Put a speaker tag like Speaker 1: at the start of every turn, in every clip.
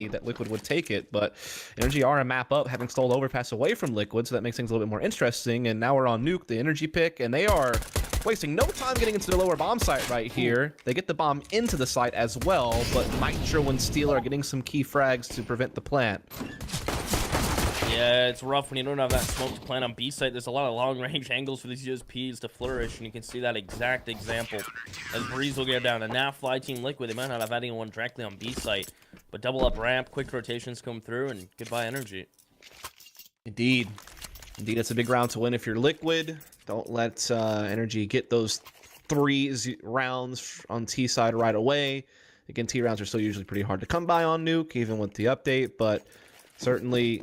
Speaker 1: that Liquid would take it, but NRG are a map up, having stole overpass away from Liquid, so that makes things a little bit more interesting. And now we're on Nuke, the energy pick, and they are wasting no time getting into the lower bomb site right here. They get the bomb into the site as well, but Nitro and Steel are getting some key frags to prevent the plant.
Speaker 2: Yeah, it's rough when you don't have that smoke to plant on B site. There's a lot of long-range angles for these USPs to flourish, and you can see that exact example as Breeze will get down. And now Fly Team Liquid, they might not have anyone directly on B site, but double up ramp, quick rotations come through, and goodbye energy.
Speaker 1: Indeed. Indeed, it's a big round to win if you're Liquid. Don't let Energy get those 3 rounds on T side right away. Again, T rounds are still usually pretty hard to come by on Nuke, even with the update, but certainly,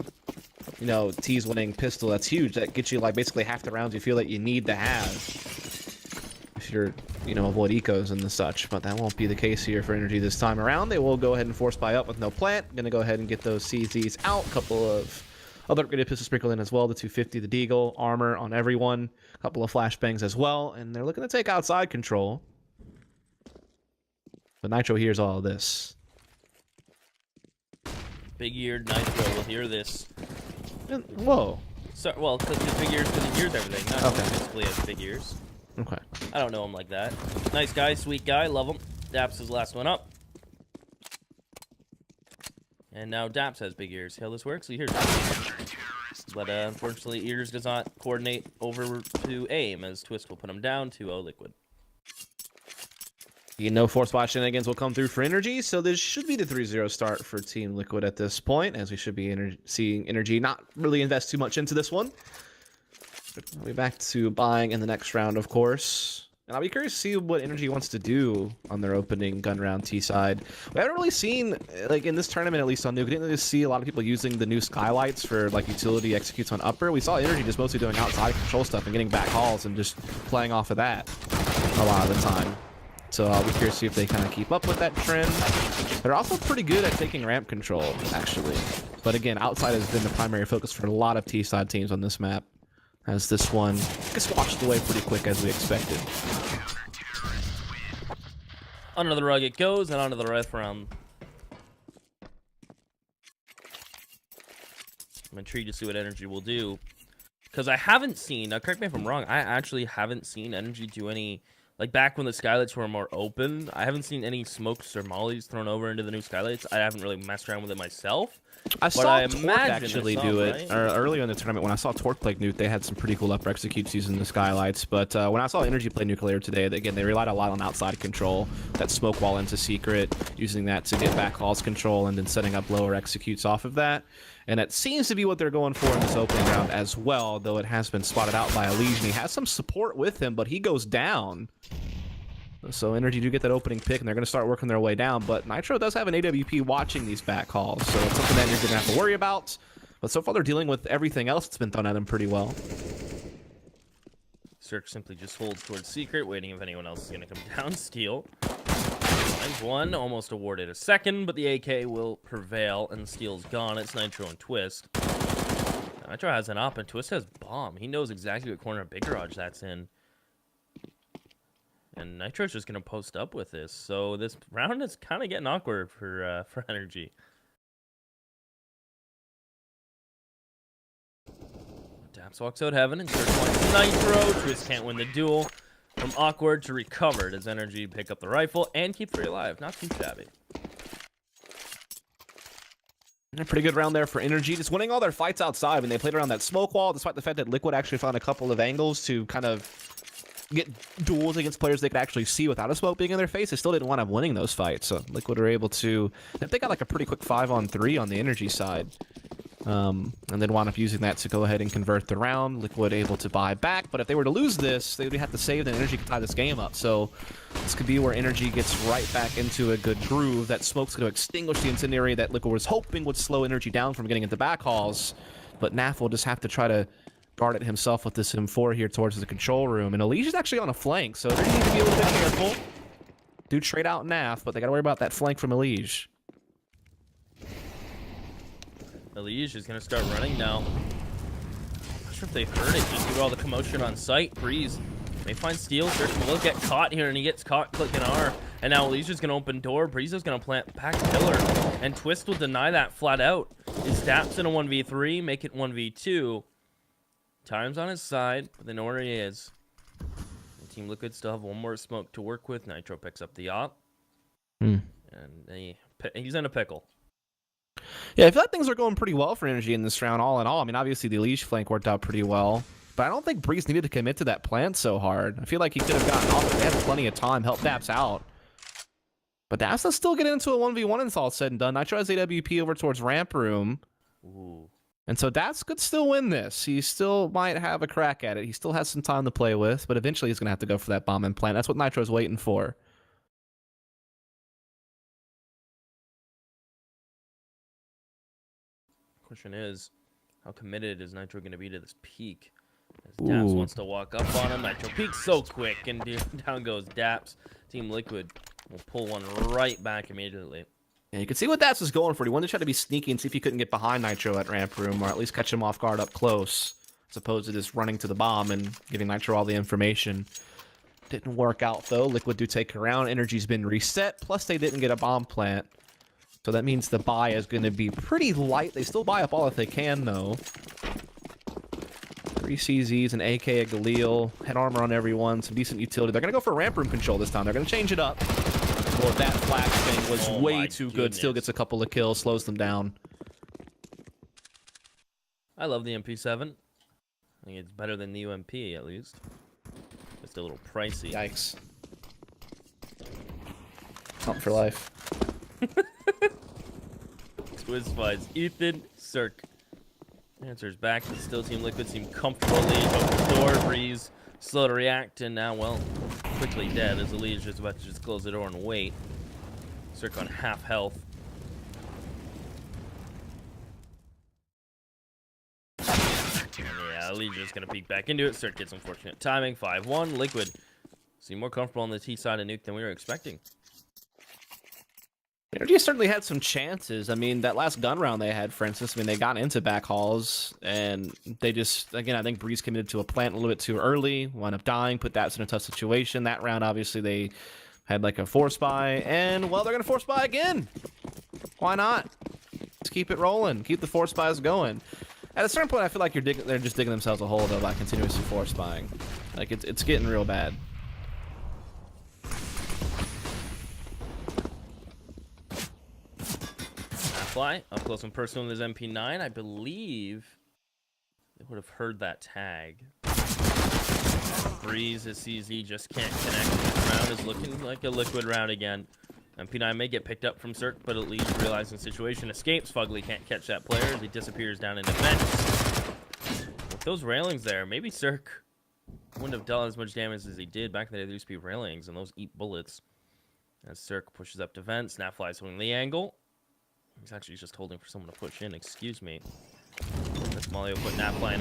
Speaker 1: you know, T's winning pistol, that's huge. That gets you like basically half the rounds you feel that you need to have if you're, you know, avoid ecos and the such. But that won't be the case here for Energy this time around. They will go ahead and force buy up with no plant. Gonna go ahead and get those CZs out. Couple of other upgraded pistols sprinkled in as well. The 250, the Deagle, armor on everyone. A couple of flashbangs as well. And they're looking to take outside control. But Nitro hears all of this.
Speaker 2: Big-eared Nitro will hear this.
Speaker 1: Whoa.
Speaker 2: So, well, because his big ears, because he hears everything. Not
Speaker 1: okay.
Speaker 2: physically has big ears.
Speaker 1: Okay.
Speaker 2: I don't know him like that. Nice guy, sweet guy, love him. Daps is the last one up. And now Daps has big ears. How this works, he hears it. But unfortunately, ears does not coordinate over to aim, as Twist will put him down 2-0 Liquid.
Speaker 1: You know, force buy shenanigans will come through for Energy, so this should be the 3-0 start for Team Liquid at this point, as we should be seeing Energy not really invest too much into this one. But we'll be back to buying in the next round, of course. And I'll be curious to see what Energy wants to do on their opening gun round T side. We haven't really seen, like in this tournament, at least on Nuke, we didn't really see a lot of people using the new skylights for like utility executes on upper. We saw Energy just mostly doing outside control stuff and getting back hauls and just playing off of that a lot of the time. So I'll be curious to see if they kind of keep up with that trend. They're also pretty good at taking ramp control, actually. But again, outside has been the primary focus for a lot of T-side teams on this map, as this one gets washed away pretty quick as we expected.
Speaker 2: Under the rug it goes, and onto the ref round. I'm intrigued to see what Energy will do. Because I haven't seen, now correct me if I'm wrong, I actually haven't seen Energy do any... Like, back when the skylights were more open, I haven't seen any smokes or mollies thrown over into the new skylights. I haven't really messed around with it myself.
Speaker 1: I saw Torque actually do it earlier in the tournament. When I saw Torque play Nuke, they had some pretty cool upper executes using the skylights. But when I saw Energy play Nuclear today, again, they relied a lot on outside control, that smoke wall into secret, using that to get back halls control, and then setting up lower executes off of that. And it seems to be what they're going for in this opening round as well, though it has been spotted out by Elysian. He has some support with him, but he goes down. So Energy do get that opening pick, and they're going to start working their way down. But Nitro does have an AWP watching these back hauls, so it's something that you're going to have to worry about. But so far, they're dealing with everything else that's been thrown at them pretty well.
Speaker 2: Search simply just holds towards secret, waiting if anyone else is going to come down. Steel finds one, almost awarded a second, but the AK will prevail, and Steel's gone. It's Nitro and Twist. Nitro has an op, and Twist has bomb. He knows exactly what corner of Big Garage that's in. And Nitro's just going to post up with this. So this round is kind of getting awkward for Energy. Daps walks out heaven and search points Nitro. Twist can't win the duel. From awkward to recovered as Energy pick up the rifle and keep 3 alive. Not too shabby.
Speaker 1: A pretty good round there for Energy. Just winning all their fights outside when they played around that smoke wall, despite the fact that Liquid actually found a couple of angles to kind of get duels against players they could actually see without a smoke being in their face. They still didn't wind up winning those fights. So Liquid are able to... They got like a pretty quick 5-on-3 on the Energy side. And then wound up using that to go ahead and convert the round. Liquid able to buy back. But if they were to lose this, they would have to save, and Energy could tie this game up. So this could be where Energy gets right back into a good groove. That smoke's going to extinguish the incendiary that Liquid was hoping would slow Energy down from getting into back hauls. But Naf will just have to try to guard it himself with this M4 here towards the control room. And Alicia's actually on a flank, so they need to be a little bit careful. Do trade out Naf, but they got to worry about that flank from Alicia.
Speaker 2: Alicia's going to start running now. Not sure if they heard it just due to all the commotion on site. Breeze may find Steel. Search will get caught here, and he gets caught clicking R. And now Alicia's going to open door. Breeze is going to plant back pillar. And Twist will deny that flat out. His Daps in a 1v3, make it 1v2. Time's on his side, but they know where he is. And Team Liquid still have one more smoke to work with. Nitro picks up the op. And he's in a pickle.
Speaker 1: Yeah, I feel like things are going pretty well for NRG in this round, all in all. I mean, obviously the Liege flank worked out pretty well, but I don't think Breeze needed to commit to that plant so hard. I feel like he could have gotten off. They had plenty of time, help Daps out. But Daps will still get into a 1v1 and it's all said and done. Nitro has AWP over towards Ramp Room.
Speaker 2: Ooh.
Speaker 1: And so Daps could still win this. He still might have a crack at it. He still has some time to play with, but eventually he's going to have to go for that bomb and plant. That's what Nitro's waiting for.
Speaker 2: Question is, how committed is Nitro going to be to this peak? As Daps wants to walk up on him. Nitro peaks so quick, and down goes Daps. Team Liquid will pull one right back immediately.
Speaker 1: Yeah, you can see what Daps was going for. He wanted to try to be sneaky and see if he couldn't get behind Nitro at Ramp Room, or at least catch him off guard up close, as opposed to just running to the bomb and giving Nitro all the information. Didn't work out, though. Liquid do take it around. Energy's been reset, plus they didn't get a bomb plant. So that means the buy is going to be pretty light. They still buy up all if they can, though. 3 CZs, an AK, a Galil, head armor on everyone, some decent utility. They're going to go for ramp room control this time. They're going to change it up. Well, that flash thing was way too good. Still gets a couple of kills, slows them down.
Speaker 2: I love the MP7. I think it's better than the UMP, at least. Just a little pricey.
Speaker 1: Yikes. Pump for life.
Speaker 2: Twist finds Ethan, Cirque. Answers back, but still Team Liquid seem comfortable. Liege opens the door, Breeze slow to react, and now, well, quickly dead as the Liege is about to just close the door and wait. Cirque on half health. Yeah, Liege is going to peek back into it. Cirque gets unfortunate timing. 5-1. Liquid seem more comfortable on the T side of Nuke than we were expecting.
Speaker 1: NRG certainly had some chances. I mean, that last gun round they had, for instance, I mean, they got into back halls, and they just, again, I think Breeze committed to a plant a little bit too early, wound up dying, put Daps in a tough situation. That round, obviously, they had like a force buy, and, well, they're going to force buy again. Why not? Let's keep it rolling. Keep the force buys going. At a certain point, I feel like they're just digging themselves a hole, though, by continuously force buying. Like, it's getting real bad.
Speaker 2: Fly up close and personal with his MP9. I believe they would have heard that tag. Breeze, his CZ just can't connect. This round is looking like a Liquid round again. MP9 may get picked up from Cirque, but at least realizing the situation escapes. Fugly can't catch that player as he disappears down into vents. With those railings there, maybe Cirque wouldn't have done as much damage as he did. Back in the day, there used to be railings, and those eat bullets. As Cirque pushes up to vents, Snapfly swinging the angle. He's actually just holding for someone to push in, excuse me. That's Molly will put Snapfly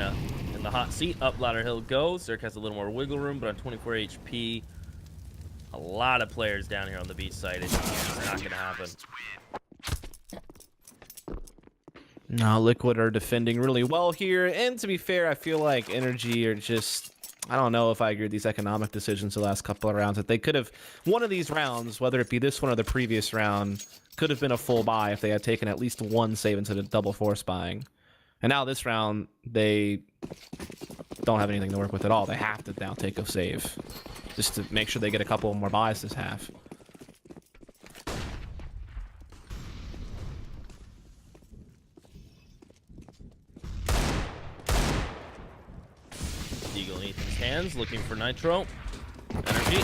Speaker 2: in the hot seat. Up Ladder Hill goes. Cirque has a little more wiggle room, but on 24 HP, a lot of players down here on the B side. It's not going to happen.
Speaker 1: No, Liquid are defending really well here, and to be fair, I feel like NRG are just, I don't know if I agree with these economic decisions the last couple of rounds, that they could have, one of these rounds, whether it be this one or the previous round, could have been a full buy if they had taken at least one save instead of double force buying. And now this round, they don't have anything to work with at all. They have to now take a save just to make sure they get a couple more buys this half.
Speaker 2: Eagle in Ethan's hands, looking for Nitro. Energy.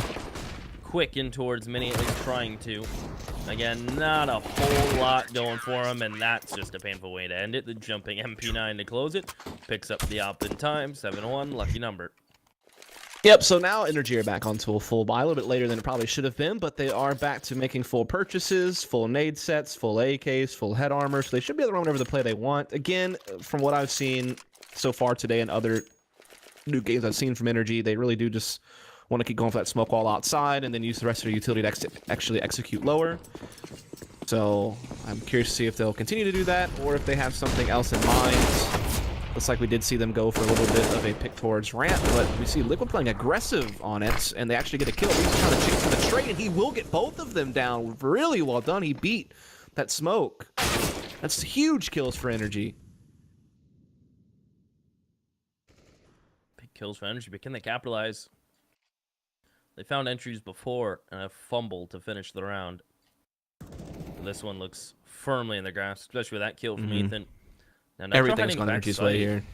Speaker 2: Quick in towards Mini, at least trying to. Again, not a whole lot going for him, and that's just a painful way to end it. The jumping MP9 to close it. Picks up the op in time. 7-1, lucky number.
Speaker 1: Yep, so now NRG are back onto a full buy, a little bit later than it probably should have been, but they are back to making full purchases, full nade sets, full AKs, full head armor, so they should be able to run whatever the play they want. Again, from what I've seen so far today and other new games I've seen from NRG, they really do just want to keep going for that smoke wall outside and then use the rest of their utility to actually execute lower. So I'm curious to see if they'll continue to do that or if they have something else in mind. Looks like we did see them go for a little bit of a pick towards ramp, but we see Liquid playing aggressive on it, and they actually get a kill. He's trying to chase the trade, and he will get both of them down. Really well done. He beat that smoke. That's huge kills for Energy.
Speaker 2: Big kills for Energy, but can they capitalize? They found entries before and a fumble to finish the round. This one looks firmly in their grasp, especially with that kill from Ethan. Now,
Speaker 1: Everything's gone Energy's way here.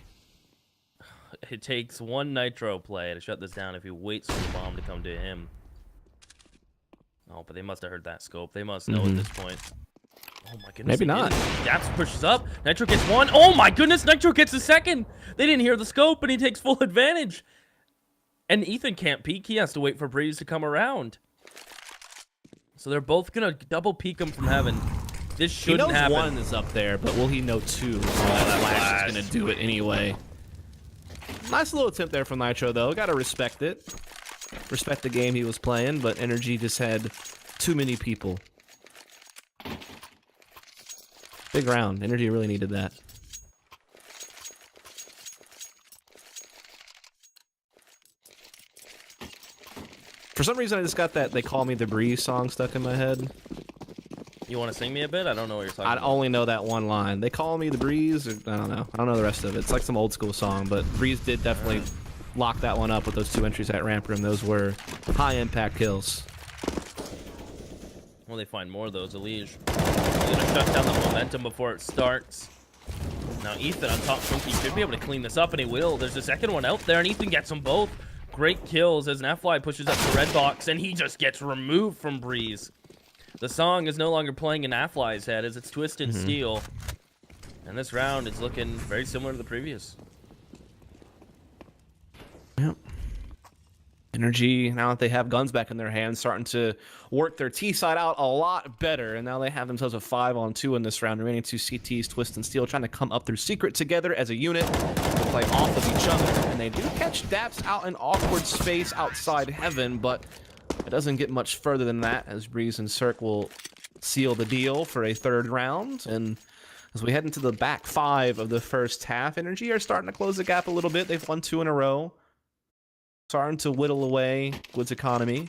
Speaker 2: It takes one Nitro play to shut this down if he waits for the bomb to come to him. Oh, but they must have heard that scope. They must know at this point. Oh my goodness.
Speaker 1: Maybe not.
Speaker 2: Daps pushes up. Nitro gets one. Oh my goodness, Nitro gets a second. They didn't hear the scope, and he takes full advantage. And Ethan can't peek. He has to wait for Breeze to come around. So they're both going to double peek him from heaven. This shouldn't happen.
Speaker 1: He knows one is up there, but will he know two? Oh, that flash is going to do it anyway. Nice little attempt there from Nitro, though. Got to respect it. Respect the game he was playing, but Energy just had too many people. Big round. Energy really needed that. For some reason, I just got that "They Call Me the Breeze" song stuck in my head.
Speaker 2: You want to sing me a bit? I don't know what you're talking about.
Speaker 1: I only know that one line. They call me the Breeze, or I don't know. I don't know the rest of it. It's like some old school song, but Breeze did definitely lock that one up with those 2 entries at ramp room. Those were high impact kills.
Speaker 2: Well, they find more of those. Elige gonna shut down the momentum before it starts. Now Ethan on top. Funky should be able to clean this up, and he will. There's a second one out there, and Ethan gets them both. Great kills as Nafly pushes up to Red Box, and he just gets removed from Breeze. The song is no longer playing in Nafly's head as it's Twisted Steel. And this round is looking very similar to the previous.
Speaker 1: Yep. Energy, now that they have guns back in their hands, starting to work their T side out a lot better. And now they have themselves a 5-on-2 in this round. Remaining 2 CTs, Twist and Steel, trying to come up through Secret together as a unit to play off of each other. And they do catch Daps out in awkward space outside Heaven, but it doesn't get much further than that, as Breeze and Cirque will seal the deal for a 3rd round. And as we head into the back 5 of the first half, Energy are starting to close the gap a little bit. They've won 2 in a row. Starting to whittle away Liquid's economy,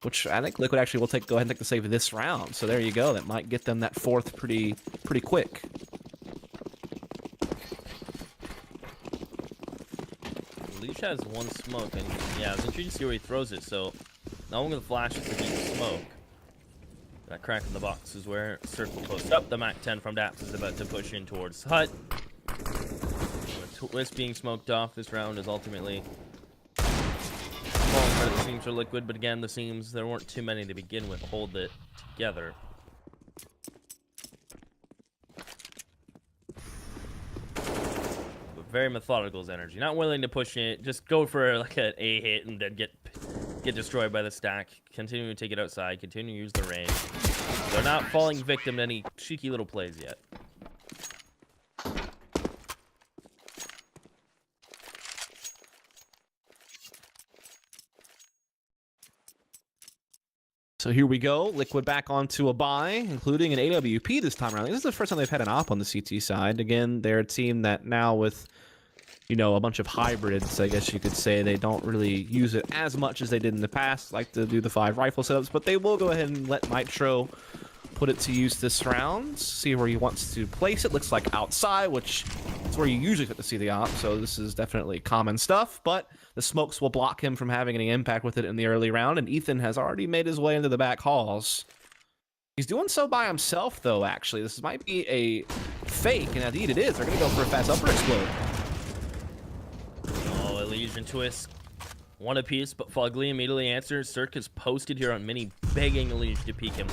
Speaker 1: which I think Liquid actually will go ahead and take the save this round. So there you go. That might get them that 4th pretty quick.
Speaker 2: Leash has one smoke, and yeah, it's intriguing to see where he throws it. So not only the flash is to keep smoke. That crack in the box is where Circle posts up. The Mac 10 from Daps is about to push in towards Hut. The Twist being smoked off this round is ultimately falling part of the seams for Liquid, but again, the seams, there weren't too many to begin with. Hold it together. But very methodical is Energy. Not willing to push it, just go for like an A hit and then get destroyed by the stack. Continue to take it outside, continue to use the range. They're not falling victim to any cheeky little plays yet.
Speaker 1: So here we go. Liquid back onto a buy, including an AWP this time around. This is the first time they've had an op on the CT side. Again, they're a team that now with, you know, a bunch of hybrids, I guess you could say, they don't really use it as much as they did in the past, like to do the 5 rifle setups, but they will go ahead and let Nitro put it to use this round. See where he wants to place it. Looks like outside, which is where you usually get to see the op, so this is definitely common stuff, but the smokes will block him from having any impact with it in the early round, and Ethan has already made his way into the back halls. He's doing so by himself, though, actually. This might be a fake, and indeed it is. They're going to go for a fast upper explode.
Speaker 2: Oh, Elysian Twist. One apiece, but Fugly immediately answers. Cirque is posted here on Mini, begging Elysian to peek him.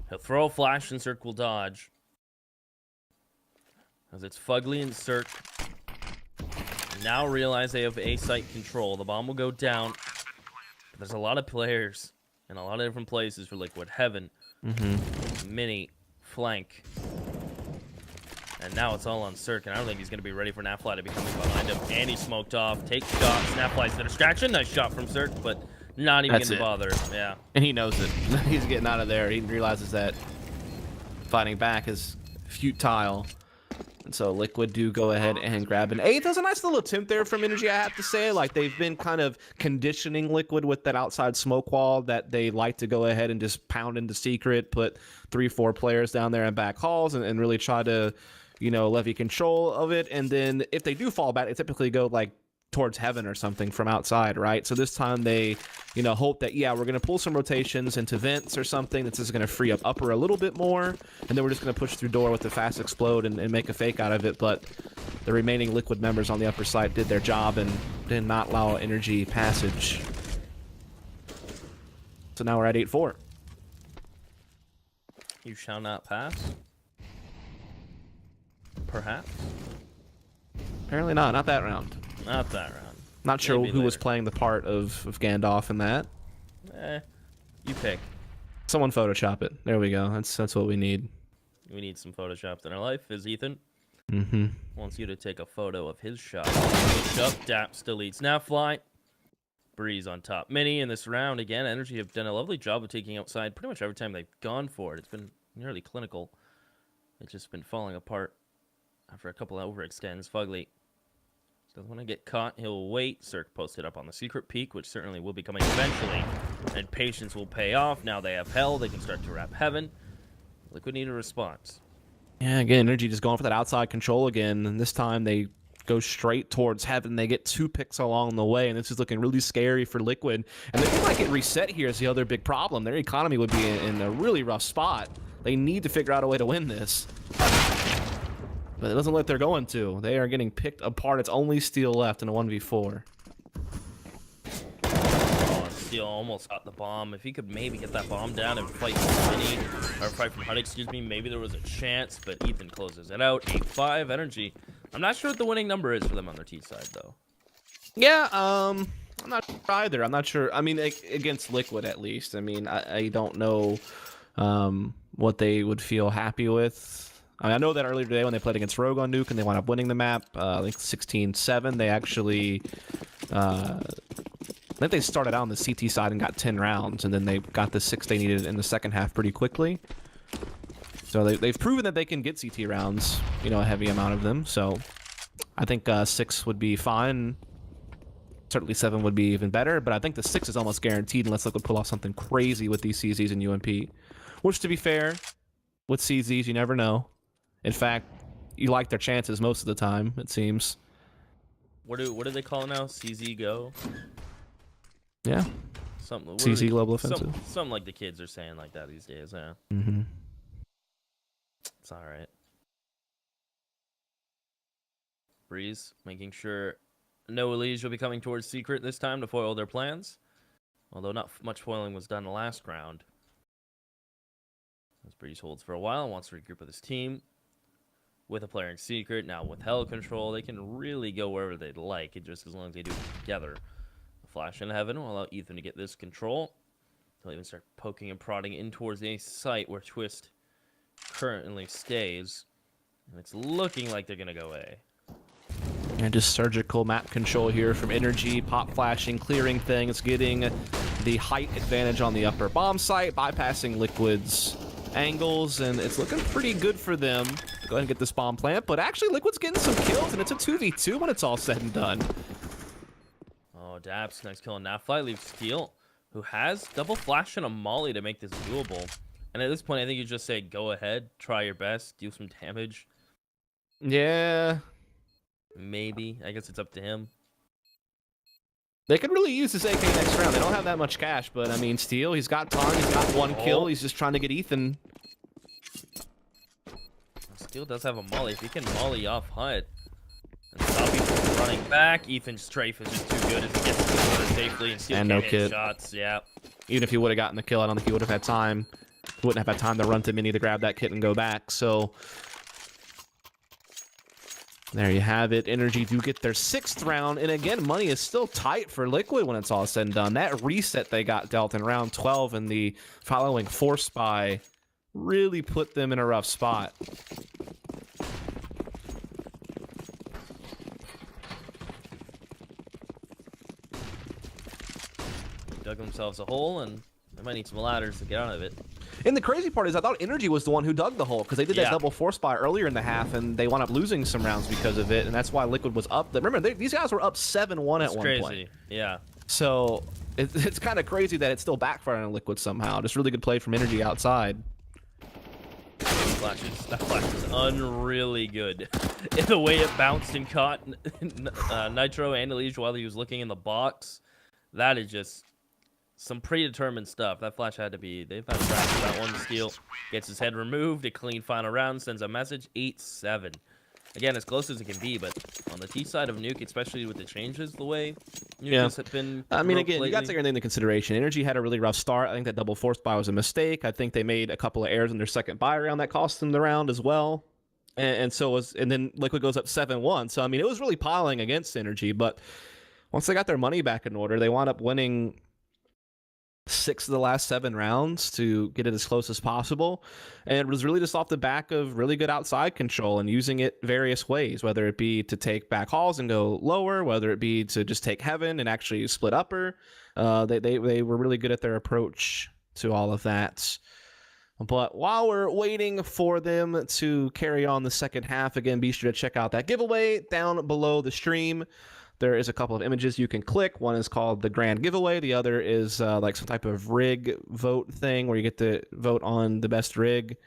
Speaker 2: He'll throw a flash, and Cirque will dodge. As it's Fugly and Cirque. Now realize they have A-site control. The bomb will go down. But there's a lot of players in a lot of different places for Liquid. Heaven, Mini, Flank. And now it's all on Cirque, and I don't think he's going to be ready for Nafly to be coming behind him. And he smoked off. Takes shots. Nafly's the distraction. Nice shot from Cirque, but not even going to bother. Yeah.
Speaker 1: And he knows it. He's getting out of there. He realizes that fighting back is futile. So Liquid do go ahead and grab an 8th. That's a nice little attempt there from Energy, I have to say. Like, they've been kind of conditioning Liquid with that outside smoke wall that they like to go ahead and just pound into Secret, put 3-4 players down there in back halls and really try to, you know, levy control of it. And then if they do fall back, they typically go like towards heaven or something from outside, right? So this time they, you know, hope that, yeah, we're going to pull some rotations into vents or something. This is going to free up upper a little bit more, and then we're just going to push through door with the fast explode and make a fake out of it. But the remaining Liquid members on the upper side did their job and did not allow Energy passage. So now we're at 8-4.
Speaker 2: You shall not pass. Perhaps.
Speaker 1: Apparently not that round.
Speaker 2: Not that round.
Speaker 1: Not sure
Speaker 2: Maybe
Speaker 1: who was
Speaker 2: later.
Speaker 1: playing the part of Gandalf in that.
Speaker 2: You pick.
Speaker 1: Someone Photoshop it. There we go. That's what we need.
Speaker 2: We need some photoshops in our life. Is Ethan
Speaker 1: Mm-hmm.
Speaker 2: wants you to take a photo of his shot. Push up, Daps deletes. Now fly. Breeze on top. Mini in this round again. Energy have done a lovely job of taking outside pretty much every time they've gone for it. It's been nearly clinical. It's just been falling apart after a couple of overextends. Fugly doesn't want to get caught. He'll wait. Cirque posted up on the secret peak, which certainly will be coming eventually. And patience will pay off. Now they have hell. They can start to wrap heaven. Liquid need a response.
Speaker 1: Yeah, again, Energy just going for that outside control again, and this time they go straight towards heaven. They get 2 picks along the way, and this is looking really scary for Liquid. And they might get reset here is the other big problem. Their economy would be in a really rough spot. They need to figure out a way to win this. But it doesn't look like they're going to. They are getting picked apart. It's only Steel left in a 1v4.
Speaker 2: Oh, Steel almost got the bomb. If he could maybe get that bomb down and fight from Mini, or fight from HUD, excuse me, maybe there was a chance, but Ethan closes it out. 8-5 Energy. I'm not sure what the winning number is for them on their T side, though.
Speaker 1: Yeah, I'm not sure either. I'm not sure. I mean, against Liquid at least. I mean, I don't know what they would feel happy with. I mean, I know that earlier today when they played against Rogue on Nuke and they wound up winning the map, I think 16-7, they actually, I think they started out on the CT side and got 10 rounds, and then they got the 6 they needed in the second half pretty quickly. So they've proven that they can get CT rounds, you know, a heavy amount of them. So I think 6 would be fine. Certainly 7 would be even better, but I think the 6 is almost guaranteed unless Liquid pull off something crazy with these CZs and UMP. Which, to be fair, with CZs, you never know. In fact, you like their chances most of the time, it seems.
Speaker 2: What do they call it now? CZ Go?
Speaker 1: Yeah.
Speaker 2: Something.
Speaker 1: CZ Global Offensive.
Speaker 2: Something like the kids are saying like that these days, yeah.
Speaker 1: Mm-hmm.
Speaker 2: It's alright. Breeze making sure no Elise will be coming towards Secret this time to foil their plans. Although not much foiling was done the last round. As Breeze holds for a while and wants to regroup with his team. With a player in Secret, now with Hell Control, they can really go wherever they'd like, just as long as they do it together. A flash in heaven will allow Ethan to get this control. They'll even start poking and prodding in towards the site where Twist currently stays. And it's looking like they're going to go A.
Speaker 1: And just surgical map control here from Energy, pop flashing, clearing things, getting the height advantage on the upper bomb site, bypassing Liquid's angles, and it's looking pretty good for them to go ahead and get this bomb plant. But actually, Liquid's getting some kills, and it's a 2v2 when it's all said and done.
Speaker 2: Oh, Daps, nice kill on Nafly, leaves Steel, who has double flash and a molly to make this doable. And at this point, I think you just say, go ahead, try your best, do some damage.
Speaker 1: Yeah.
Speaker 2: Maybe. I guess it's up to him.
Speaker 1: They could really use this AK next round. They don't have that much cash, but I mean, Steel, he's got time, he's got 1 kill, he's just trying to get Ethan.
Speaker 2: Steel does have a molly. If he can molly off HUD and stop Ethan from running back, Ethan's strafe is just too good as he gets to the corner safely and Steel
Speaker 1: And
Speaker 2: can
Speaker 1: no
Speaker 2: hit
Speaker 1: kit.
Speaker 2: shots. Yeah.
Speaker 1: Even if he would have gotten the kill, I don't think he would have had time. He wouldn't have had time to run to Mini to grab that kit and go back, so there you have it. Energy do get their 6th round, and again, money is still tight for Liquid when it's all said and done. That reset they got dealt in round 12 and the following Force Spy really put them in a rough spot.
Speaker 2: Dug themselves a hole, and they might need some ladders to get out of it.
Speaker 1: And the crazy part is I thought NRG was the one who dug the hole because they did that
Speaker 2: Yeah.
Speaker 1: double force buy earlier in the half, and they wound up losing some rounds because of it, and that's why Liquid was up. Remember, these guys were up 7-1 at
Speaker 2: It's
Speaker 1: one
Speaker 2: crazy.
Speaker 1: point.
Speaker 2: Yeah.
Speaker 1: So it's kind of crazy that it's still backfiring on Liquid somehow. Just really good play from NRG outside.
Speaker 2: That flash is unreally good. In the way it bounced and caught Nitro and Elige while he was looking in the box. That is just some predetermined stuff. That flash had to be... They've had practice that one. Steal gets his head removed. A clean final round. Sends a message. 8-7. Again, as close as it can be, but on the T side of Nuke, especially with the changes, the way Nuke has been...
Speaker 1: I mean, again,
Speaker 2: lately.
Speaker 1: you got to take everything into consideration. NRG had a really rough start. I think that double force buy was a mistake. I think they made a couple of errors in their second buy round that cost them the round as well. And then Liquid goes up 7-1. So, I mean, it was really piling against NRG, but once they got their money back in order, they wound up winning 6 of the last 7 rounds to get it as close as possible. And it was really just off the back of really good outside control and using it various ways, whether it be to take back halls and go lower, whether it be to just take heaven and actually split upper. They were really good at their approach to all of that. But while we're waiting for them to carry on the second half, again, be sure to check out that giveaway down below the stream. There is a couple of images you can click. One is called the Grand Giveaway. The other is like some type of rig vote thing where you get to vote on the best rig.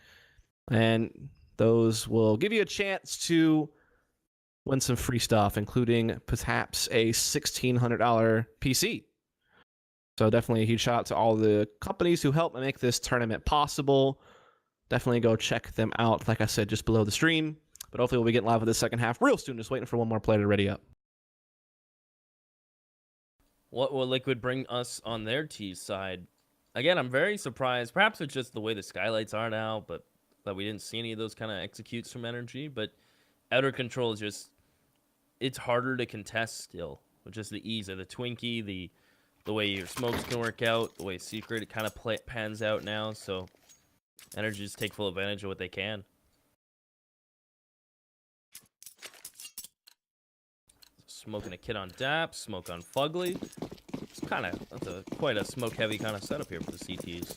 Speaker 1: And those will give you a chance to win some free stuff, including perhaps a $1,600 PC. So definitely a huge shout out to all the companies who helped make this tournament possible. Definitely go check them out, like I said, just below the stream. But hopefully we'll be getting live with the second half real soon. Just waiting for one more player to ready up.
Speaker 2: What will Liquid bring us on their T side? Again, I'm very surprised. Perhaps it's just the way the skylights are now, but that we didn't see any of those kind of executes from NRG. But outer control is just... It's harder to contest still, with just the ease of the Twinkie, the way your smokes can work out, the way Secret it kind of pans out now. So NRG just take full advantage of what they can. Smoking a kid on Dap, smoke on Fugly. It's that's quite a smoke heavy kind of setup here for the CTs.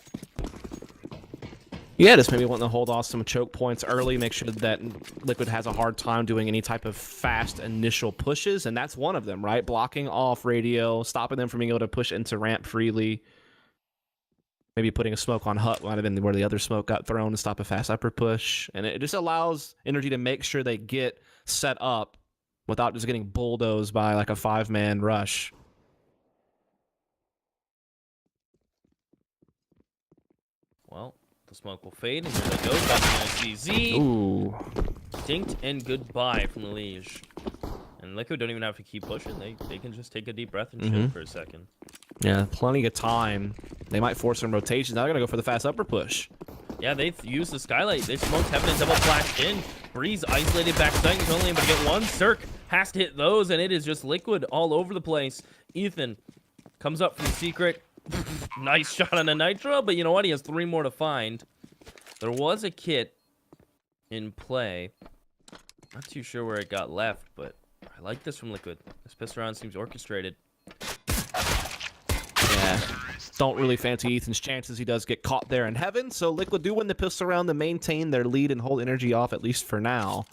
Speaker 1: Yeah, just maybe wanting to hold off some choke points early, make sure that Liquid has a hard time doing any type of fast initial pushes, and that's one of them, right? Blocking off radio, stopping them from being able to push into ramp freely. Maybe putting a smoke on Hut might have been where the other smoke got thrown to stop a fast upper push. And it just allows NRG to make sure they get set up without just getting bulldozed by like a 5-man rush.
Speaker 2: Well, the smoke will fade, and here they go. That's going to see Z.
Speaker 1: Ooh.
Speaker 2: Dinked and goodbye from the Liege. And Liquid don't even have to keep pushing. They can just take a deep breath and chill for a second.
Speaker 1: Yeah, plenty of time. They might force some rotations. Now they're going to go for the fast upper push.
Speaker 2: Yeah, they've used the skylight. They smoked heaven and double flashed in. Breeze isolated back sight. He's only able to get one. Cirque has to hit those, and it is just Liquid all over the place. Ethan comes up from Secret. Nice shot on a Nitro, but you know what? He has 3 more to find. There was a kit in play. Not too sure where it got left, but I like this from Liquid. This pistol round seems orchestrated.
Speaker 1: Yeah. Don't really fancy Ethan's chances. He does get caught there in heaven, so Liquid do win the pistol round to maintain their lead and hold NRG off, at least for now.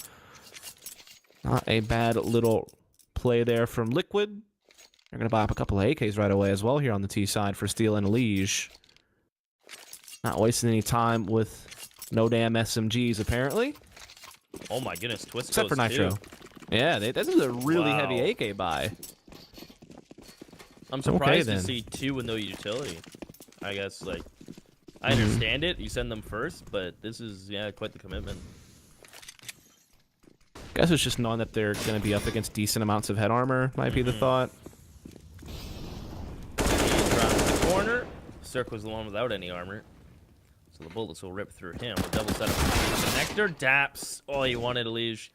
Speaker 1: Not a bad little play there from Liquid. They're going to buy up a couple of AKs right away as well here on the T side for Steel and Liege. Not wasting any time with no damn SMGs, apparently.
Speaker 2: Oh my goodness, Twist
Speaker 1: Except for
Speaker 2: goes
Speaker 1: Nitro.
Speaker 2: too.
Speaker 1: Yeah, this is a really
Speaker 2: Wow.
Speaker 1: heavy AK buy.
Speaker 2: I'm surprised
Speaker 1: Okay,
Speaker 2: to
Speaker 1: then.
Speaker 2: see 2 with no utility. I guess, like, I understand it. You send them first, but this is, yeah, quite the commitment.
Speaker 1: Guess it's just knowing that they're going to be up against decent amounts of head armor might be the thought.
Speaker 2: He's around the corner. Cirque was the one without any armor. So the bullets will rip through him. A double setup for Nectar. Daps. Oh, he wanted a Liege.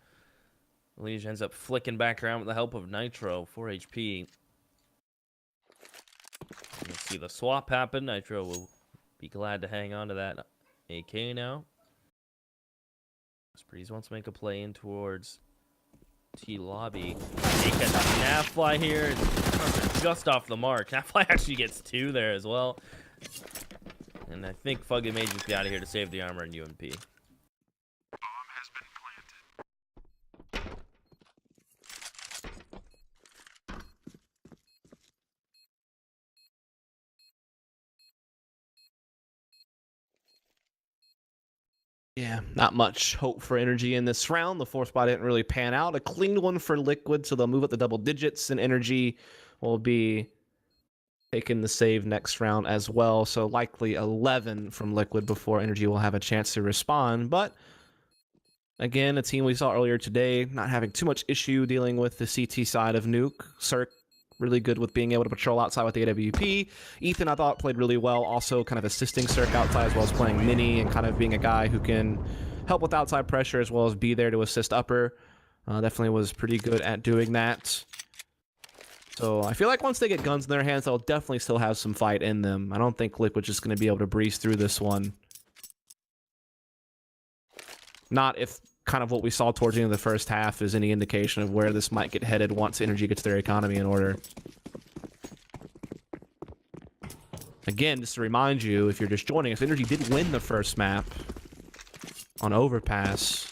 Speaker 2: Liege ends up flicking back around with the help of Nitro. 4 HP. You'll see the swap happen. Nitro will be glad to hang on to that AK now. Breeze wants to make a play in towards T lobby. He gets a Nafly here. Just off the mark. Nafly actually gets 2 there as well. And I think Fugly may just be out of here to save the armor and UMP.
Speaker 1: Yeah, not much hope for Energy in this round. The fourth spot didn't really pan out. A clean one for Liquid, so they'll move up the double digits, and Energy will be taking the save next round as well. So likely 11 from Liquid before Energy will have a chance to respond. But again, a team we saw earlier today not having too much issue dealing with the CT side of Nuke. Cirque really good with being able to patrol outside with the AWP. Ethan, I thought, played really well, also kind of assisting Cirque outside as well as playing mini and kind of being a guy who can help with outside pressure as well as be there to assist upper. Definitely was pretty good at doing that. So I feel like once they get guns in their hands, they'll definitely still have some fight in them. I don't think Liquid's just going to be able to breeze through this one. Not if kind of what we saw towards the end of the first half is any indication of where this might get headed once Energy gets their economy in order. Again, just to remind you, if you're just joining us, Energy did win the first map on Overpass.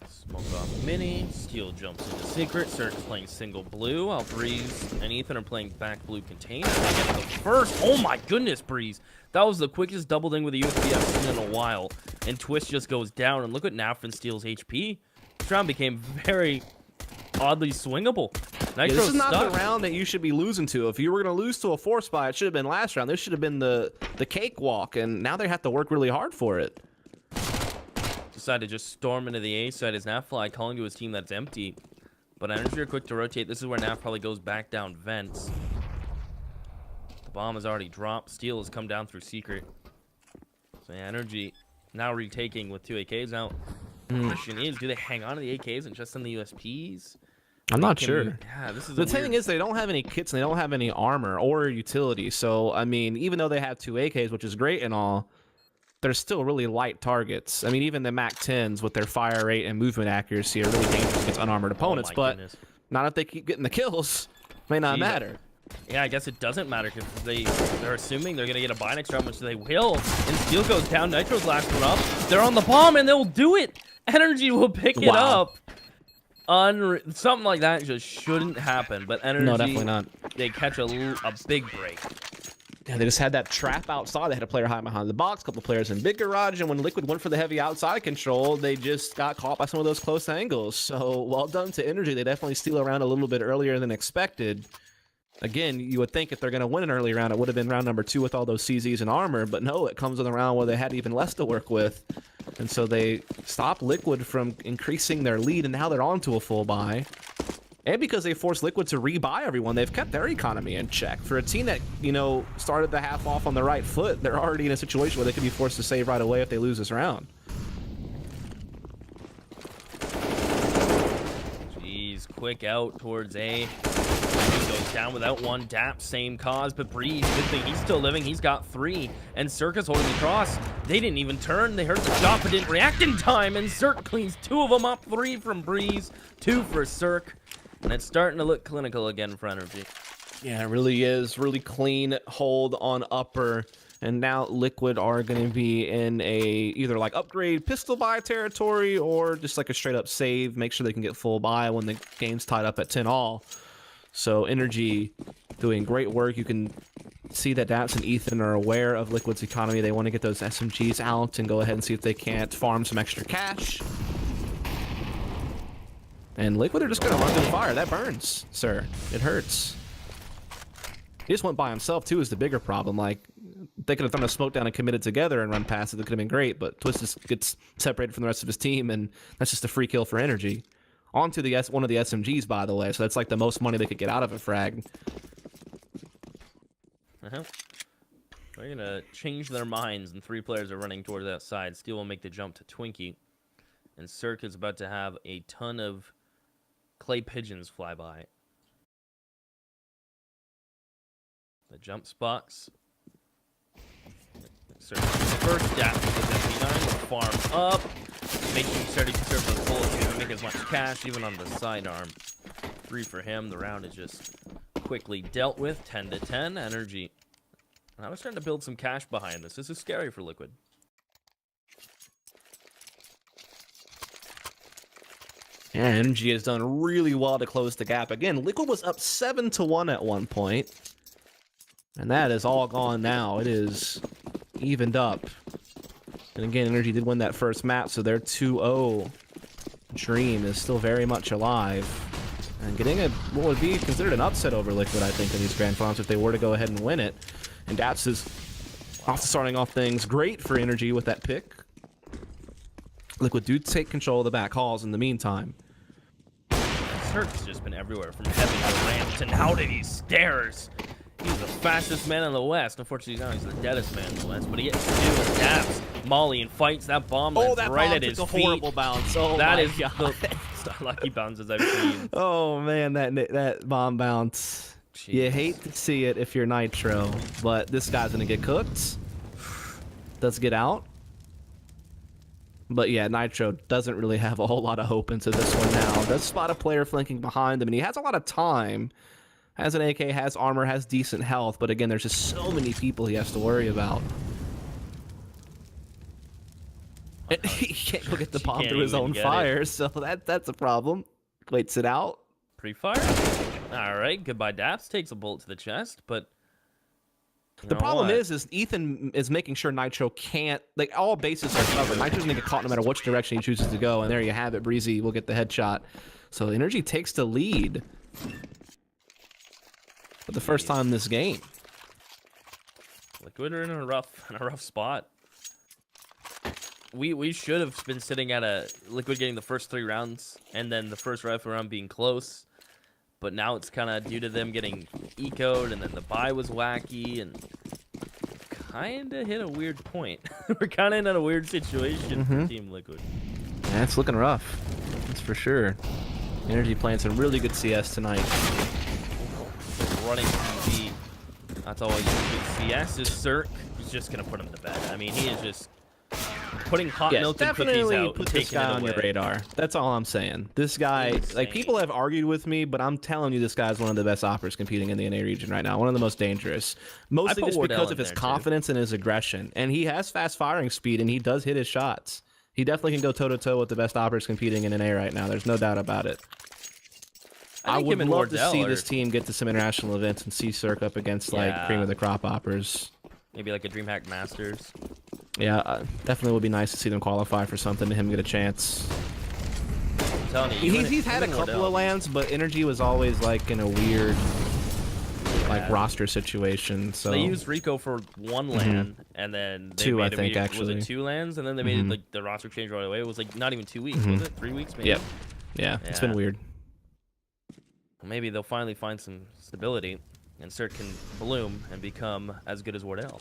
Speaker 2: Smoke off mini. Steel jumps into secret. Cirque's playing single blue. While Breeze and Ethan are playing back blue container. They get the first. Oh my goodness, Breeze. That was the quickest double ding with a USP I've seen in a while. And Twist just goes down. And look at Nafrin Steel's HP. This round became very oddly swingable.
Speaker 1: Yeah, this is not the round that you should be losing to. If you were going to lose to a 4 spot, it should have been last round. This should have been the cakewalk. And now they have to work really hard for it.
Speaker 2: Decided to just storm into the A side as Nafly calling to his team that's empty. But Energy are quick to rotate. This is where Naf probably goes back down vents. The bomb has already dropped. Steel has come down through secret. So yeah, Energy now retaking with 2 AKs out. The question is, do they hang on to the AKs and just send the USPs?
Speaker 1: I'm not sure.
Speaker 2: Yeah, this is
Speaker 1: the thing is, they don't have any kits and they don't have any armor or utility. So, I mean, even though they have 2 AKs, which is great and all, they're still really light targets. I mean, even the MAC-10s with their fire rate and movement accuracy are really dangerous against unarmored opponents, but not if they keep getting the kills. May not matter.
Speaker 2: Yeah, I guess it doesn't matter because they're assuming they're going to get a buy next round, which they will. And Steel goes down. Nitro's last one up. They're on the bomb, and they'll do it. Energy will pick it up. Something like that just shouldn't happen, but Energy...
Speaker 1: No, definitely not.
Speaker 2: They catch a big break.
Speaker 1: Yeah, they just had that trap outside. They had a player hiding behind the box, a couple players in big garage, and when Liquid went for the heavy outside control, they just got caught by some of those close angles. So, well done to Energy. They definitely steal around a little bit earlier than expected. Again, you would think if they're going to win an early round, it would have been round number 2 with all those CZs and armor, but no, it comes in a round where they had even less to work with. And so they stopped Liquid from increasing their lead, and now they're on to a full buy. And because they forced Liquid to rebuy everyone, they've kept their economy in check. For a team that, you know, started the half off on the right foot, they're already in a situation where they could be forced to save right away if they lose this round.
Speaker 2: Jeez, quick out towards A. He goes down without one. Dap, same cause, but Breeze, good thing he's still living. He's got 3. And Circus holding the cross. They didn't even turn. They heard the shot, but didn't react in time. And Cirque cleans 2 of them up. 3 from Breeze, 2 for Cirque. And it's starting to look clinical again for Energy.
Speaker 1: Yeah, it really is. Really clean hold on upper. And now Liquid are going to be in a either like upgrade pistol buy territory or just like a straight up save. Make sure they can get full buy when the game's tied up at 10-all. So Energy doing great work. You can see that Daps and Ethan are aware of Liquid's economy. They want to get those SMGs out and go ahead and see if they can't farm some extra cash. And Liquid are just going to run through the fire. That burns, sir. It hurts. He just went by himself, too, is the bigger problem. Like, they could have thrown a smoke down and committed together and run past it. That could have been great, but Twist just gets separated from the rest of his team, and that's just a free kill for Energy. On to the one of the SMGs, by the way, so that's like the most money they could get out of a frag.
Speaker 2: They're going to change their minds, and 3 players are running towards that side. Steel will make the jump to Twinkie, and Cirque is about to have a ton of clay pigeons fly by. The jump spots. First dap with MP9 farm up. Making sure to conserve those bullets, make as much cash even on the sidearm. 3 for him. The round is just quickly dealt with. 10 to 10. Energy. I was trying to build some cash behind this. This is scary for Liquid.
Speaker 1: Yeah, Energy has done really well to close the gap. Again, Liquid was up 7-1 at one point, and that is all gone now. It is evened up. And again, Energy did win that first map, so their 2-0 dream is still very much alive. And getting a what would be considered an upset over Liquid, I think, in these grand finals if they were to go ahead and win it. And Daps is also starting off things great for Energy with that pick. Liquid do take control of the back halls in the meantime.
Speaker 2: Cirque's just been everywhere, from heaven to ramp to now to these stairs. He's the fastest man in the West. Unfortunately, now he's the deadest man in the West, but he gets 2 and Daps. Molly and fights. That bomb lands right at his feet.
Speaker 1: Horrible bounce. Oh,
Speaker 2: that
Speaker 1: my
Speaker 2: is
Speaker 1: God.
Speaker 2: the lucky bounces I've seen.
Speaker 1: Oh man, that bomb bounce.
Speaker 2: Jeez.
Speaker 1: You hate to see it if you're Nitro, but this guy's gonna get cooked. Does get out. But yeah, Nitro doesn't really have a whole lot of hope into this one now. Does spot a player flanking behind him, and he has a lot of time. Has an AK, has armor, has decent health, but again, there's just so many people he has to worry about. And he can't go get the bomb through his own fire, so that's a problem. Waits it out.
Speaker 2: Pre-fire? Alright, goodbye Daps. Takes a bullet to the chest, but...
Speaker 1: The problem is Ethan is making sure Nitro can't... Like, all bases are covered. Nitro's gonna get caught no matter which direction he chooses to go, and there you have it. Breezy will get the headshot. So Energy takes the lead. For the first time this game.
Speaker 2: Liquid are in a rough spot. We should have been sitting at a Liquid getting the first 3 rounds and then the first rifle round being close. But now it's kind of due to them getting ecoed, and then the buy was wacky, and kind of hit a weird point. We're kind of in a weird situation for Team Liquid.
Speaker 1: Yeah, it's looking rough. That's for sure. Energy playing some really good CS tonight.
Speaker 2: Running TV. That's all you can. CS is Cirque. He's just gonna put him to bed. I mean, he is just putting hot milk and cookies out.
Speaker 1: Put this guy on your radar. That's all I'm saying. This guy, like, people have argued with me, but I'm telling you, this guy's one of the best operators competing in the NA region right now. One of the most dangerous. Mostly just because of his confidence and his aggression. And he has fast firing speed, and he does hit his shots. He definitely can go toe-to-toe with the best operators competing in NA right now. There's no doubt about it. I would love to see this team get to some international events and see Cirque up against, like, cream of the crop operators.
Speaker 2: Maybe like a DreamHack Masters.
Speaker 1: Yeah, definitely would be nice to see them qualify for something, to him get a chance.
Speaker 2: I'm telling you,
Speaker 1: he's had a couple of lands, but Energy was always like in a weird like roster situation. So
Speaker 2: they used Rico for 1 land, and then they
Speaker 1: 2,
Speaker 2: made
Speaker 1: I think, actually.
Speaker 2: Was it 2 lands, and then they made it like the roster change right away. It was like not even 2 weeks, was it? 3 weeks maybe.
Speaker 1: Yep. Yeah, it's been weird.
Speaker 2: Maybe they'll finally find some stability, and Cirque can bloom and become as good as Wardell.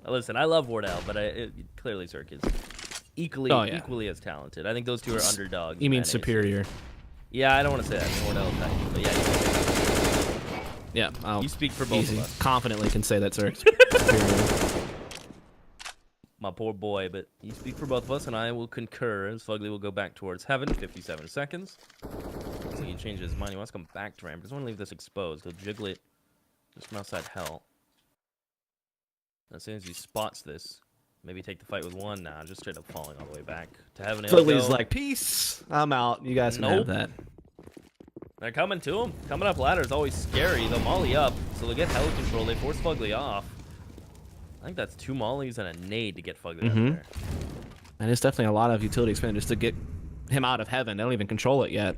Speaker 2: Listen, I love Wardell, but clearly Cirque is equally as talented. I think those two are underdogs.
Speaker 1: You mean superior?
Speaker 2: Yeah, I don't want to say that. Wardell is technically, but yeah.
Speaker 1: Yeah,
Speaker 2: you speak for both of us.
Speaker 1: Confidently can say that Cirque's superior.
Speaker 2: My poor boy, but you speak for both of us, and I will concur. As Fugly will go back towards heaven. 57 seconds. So he changes his mind. He wants to come back to ramp. He doesn't want to leave this exposed. He'll jiggle it just from outside hell. As soon as he spots this, maybe take the fight with 1 now. Just straight up falling all the way back to heaven.
Speaker 1: Fugly's like, peace. I'm out. You guys can have that.
Speaker 2: They're coming to him. Coming up ladder is always scary. They'll molly up, so they'll get heli control. They force Fugly off. I think that's 2 mollies and a nade to get Fugly out there.
Speaker 1: And it's definitely a lot of utility expended just to get him out of heaven. They don't even control it yet.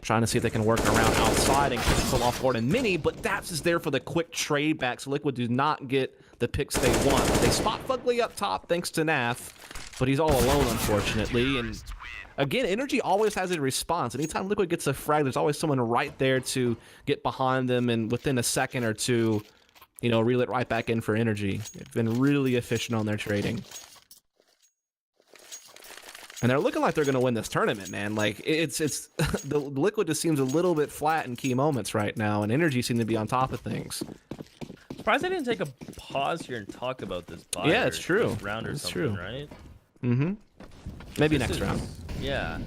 Speaker 1: Trying to see if they can work around outside and pull off Gordon Mini, but Daps is there for the quick trade back, so Liquid do not get the picks they want. They spot Fugly up top thanks to Nath, but he's all alone, unfortunately. And again, Energy always has a response. Anytime Liquid gets a frag, there's always someone right there to get behind them, and within a second or two, you know, reel it right back in for Energy. They've been really efficient on their trading. And they're looking like they're going to win this tournament, man. Like, it's the Liquid just seems a little bit flat in key moments right now, and Energy seem to be on top of things.
Speaker 2: Surprised I didn't take a pause here and talk about this buy.
Speaker 1: Yeah, it's true.
Speaker 2: Round or
Speaker 1: it's
Speaker 2: something,
Speaker 1: true.
Speaker 2: right?
Speaker 1: Maybe next round.
Speaker 2: Yeah.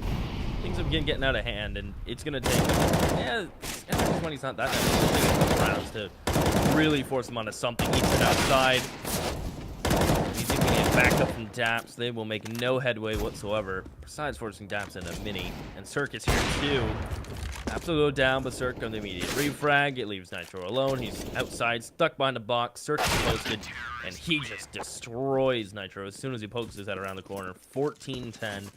Speaker 2: things have been getting out of hand, and it's gonna take. Yeah, NRG 20's not that bad. It's gonna take a couple rounds to really force them onto something. Eats it outside. He's even getting backed up from Daps. They will make no headway whatsoever, besides forcing Daps into a mini. And Circus here too. Daps will go down, but Cirque on the immediate refrag. It leaves Nitro alone. He's outside, stuck behind the box. Circus posted, and he just destroys Nitro as soon as he pokes his head around the corner. 14-10.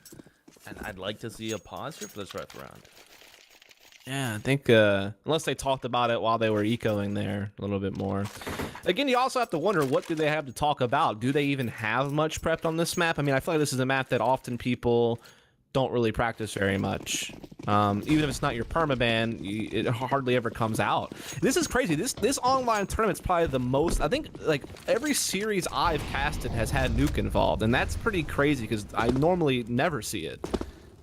Speaker 2: And I'd like to see a pause here for this ref round.
Speaker 1: Yeah, I think unless they talked about it while they were ecoing there a little bit more. Again, you also have to wonder, what do they have to talk about? Do they even have much prepped on this map? I mean, I feel like this is a map that often people don't really practice very much. Even if it's not your permaban, it hardly ever comes out. This is crazy. This online tournament's probably the most, I think, like, every series I've casted has had nuke involved, and that's pretty crazy because I normally never see it.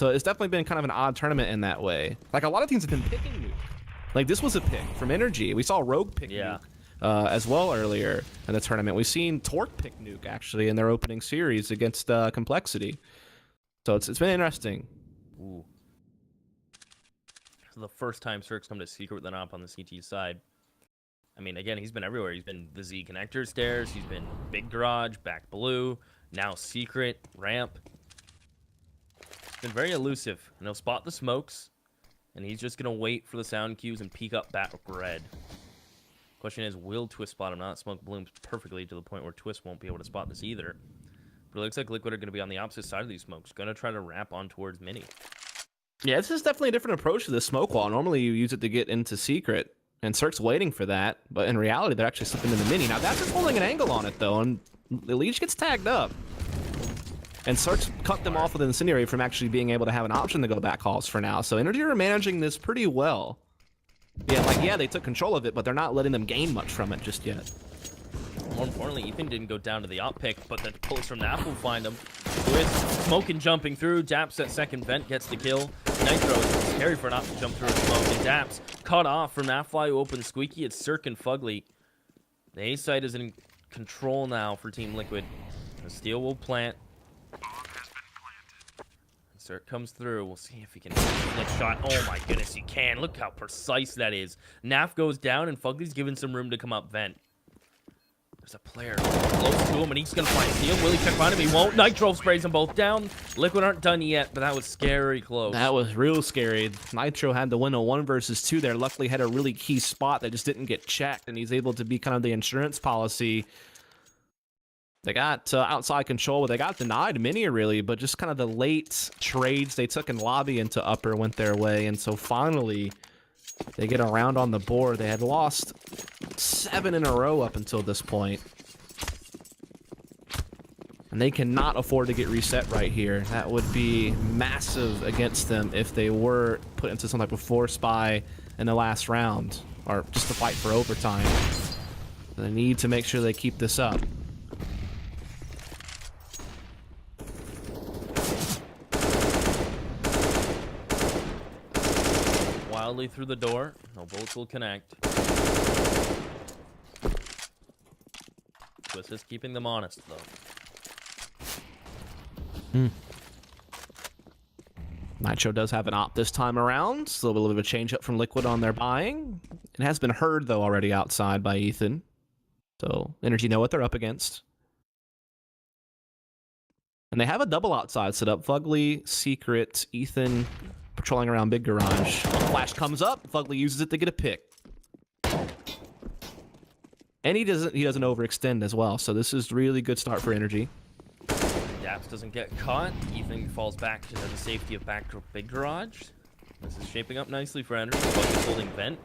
Speaker 1: So it's definitely been kind of an odd tournament in that way. Like, a lot of teams have been picking nuke. Like, this was a pick from NRG. We saw Rogue pick nuke as well earlier in the tournament. We've seen Torque pick nuke, actually, in their opening series against Complexity. So it's been interesting.
Speaker 2: Ooh. This is the first time Cirque's come to Secret with an op on the CT side. I mean, again, he's been everywhere. He's been the Z connector stairs. He's been Big Garage, back blue, now Secret, ramp. He's been very elusive. And he'll spot the smokes, and he's just going to wait for the sound cues and peek up back red. Question is, will Twist spot him? Not smoke blooms perfectly to the point where Twist won't be able to spot this either. But it looks like Liquid are going to be on the opposite side of these smokes. Going to try to ramp on towards Mini.
Speaker 1: Yeah, this is definitely a different approach to the smoke wall. Normally you use it to get into Secret, and Cirque's waiting for that. But in reality, they're actually slipping into Mini. Now, that's just holding an angle on it, though, and the Leech gets tagged up. And Cirque's cut them off with Incendiary from actually being able to have an option to go back halls for now. So NRG are managing this pretty well. Yeah, they took control of it, but they're not letting them gain much from it just yet.
Speaker 2: More importantly, Ethan didn't go down to the op pick, but the pulls from Naf will find him. With smoke and jumping through, Daps at second vent gets the kill. Nitro is scary for not to jump through a smoke, and Daps cut off from Nafly, who opens Squeaky. It's Cirque and Fugly. The A site is in control now for Team Liquid. The Steel will plant. Cirque comes through. We'll see if he can hit the next shot. Oh my goodness, he can. Look how precise that is. Naf goes down, and Fugly's given some room to come up vent. There's a player close to him, and he's going to find Steel. Will he check behind him? He won't. Nitro sprays them both down. Liquid aren't done yet, but that was scary close.
Speaker 1: That was real scary. Nitro had to win a 1 versus 2 there. Luckily had a really key spot that just didn't get checked, and he's able to be kind of the insurance policy. They got outside control, but they got denied Mini, really, but just kind of the late trades they took in lobby into upper went their way, and so finally they get a round on the board. They had lost 7 in a row up until this point. And they cannot afford to get reset right here. That would be massive against them if they were put into some type of force buy in the last round, or just to fight for overtime. They need to make sure they keep this up.
Speaker 2: Wildly through the door. No bullets will connect. Twist is keeping them honest, though.
Speaker 1: Nitro does have an op this time around. So a little bit of a change up from Liquid on their buying. It has been heard, though, already outside by Ethan. So NRG know what they're up against. And they have a double outside set up. Fugly, Secret, Ethan patrolling around Big Garage. Flash comes up. Fugly uses it to get a pick. And he doesn't overextend as well. So this is really good start for NRG.
Speaker 2: Daps doesn't get caught. Ethan falls back to the safety of back to Big Garage. This is shaping up nicely for NRG. Fugly's holding vent.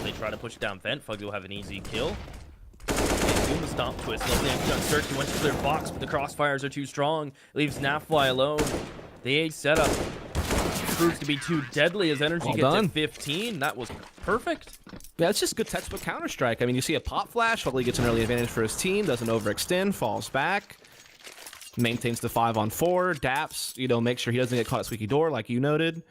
Speaker 2: They try to push down vent. Fugly will have an easy kill. Doing the stomp twist. Lovely empty on Search. He went to clear box, but the crossfires are too strong. Leaves Nafly alone. The A setup proves to be too deadly as NRG gets to 15. That was perfect.
Speaker 1: Yeah, it's just good textbook Counter-Strike. I mean, you see a pop flash. Fugly gets an early advantage for his team. Doesn't overextend. Falls back. Maintains the 5-on-4. Daps, make sure he doesn't get caught at Squeaky Door like you noted.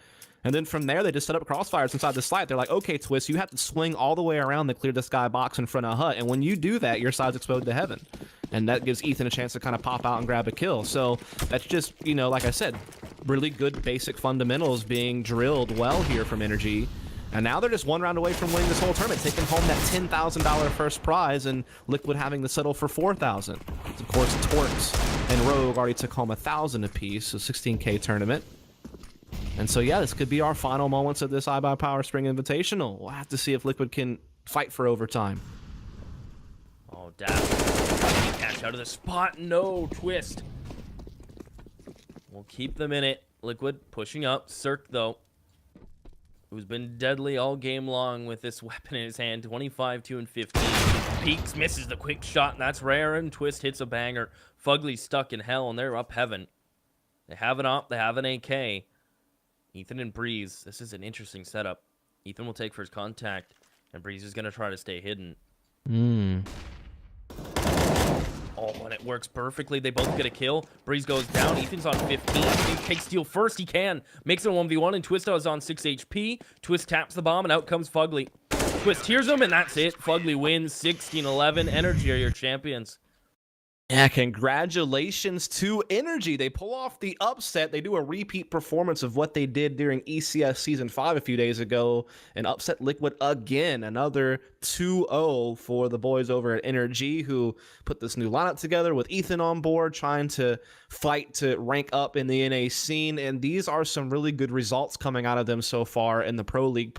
Speaker 1: And then from there, they just set up crossfires inside the site. They're like, okay, Twist, you have to swing all the way around to clear this guy box in front of Hut. And when you do that, your side's exposed to heaven. And that gives Ethan a chance to kind of pop out and grab a kill. So that's just, like I said, really good basic fundamentals being drilled well here from NRG. And now they're just one round away from winning this whole tournament, taking home that $10,000 first prize, and Liquid having to settle for $4,000. Of course, Torx and Rogue already took home $1,000 apiece, so $16K tournament. And so yeah, this could be our final moments of this iBUYPOWER Spring Invitational. We'll have to see if Liquid can fight for overtime.
Speaker 2: Oh, Dash. Cash out of the spot. No, Twist. We'll keep them in it. Liquid pushing up. Cirque, though, who's been deadly all game long with this weapon in his hand. 25, 2, and 15. Peeks, misses the quick shot, and that's rare, and Twist hits a banger. Fugly's stuck in hell, and they're up heaven. They have an op, they have an AK. Ethan and Breeze, this is an interesting setup. Ethan will take first contact, and Breeze is going to try to stay hidden. Oh, and it works perfectly. They both get a kill. Breeze goes down. Ethan's on 15. He takes steal first. He can. Makes it a 1v1, and Twist is on 6 HP. Twist taps the bomb, and out comes Fugly. Twist hears him, and that's it. Fugly wins 16-11. NRG are your champions.
Speaker 1: Yeah, congratulations to NRG. They pull off the upset. They do a repeat performance of what they did during ECS Season 5 a few days ago and upset Liquid again. Another 2-0 for the boys over at NRG, who put this new lineup together with Ethan on board, trying to fight to rank up in the NA scene. And these are some really good results coming out of them so far in the Pro League.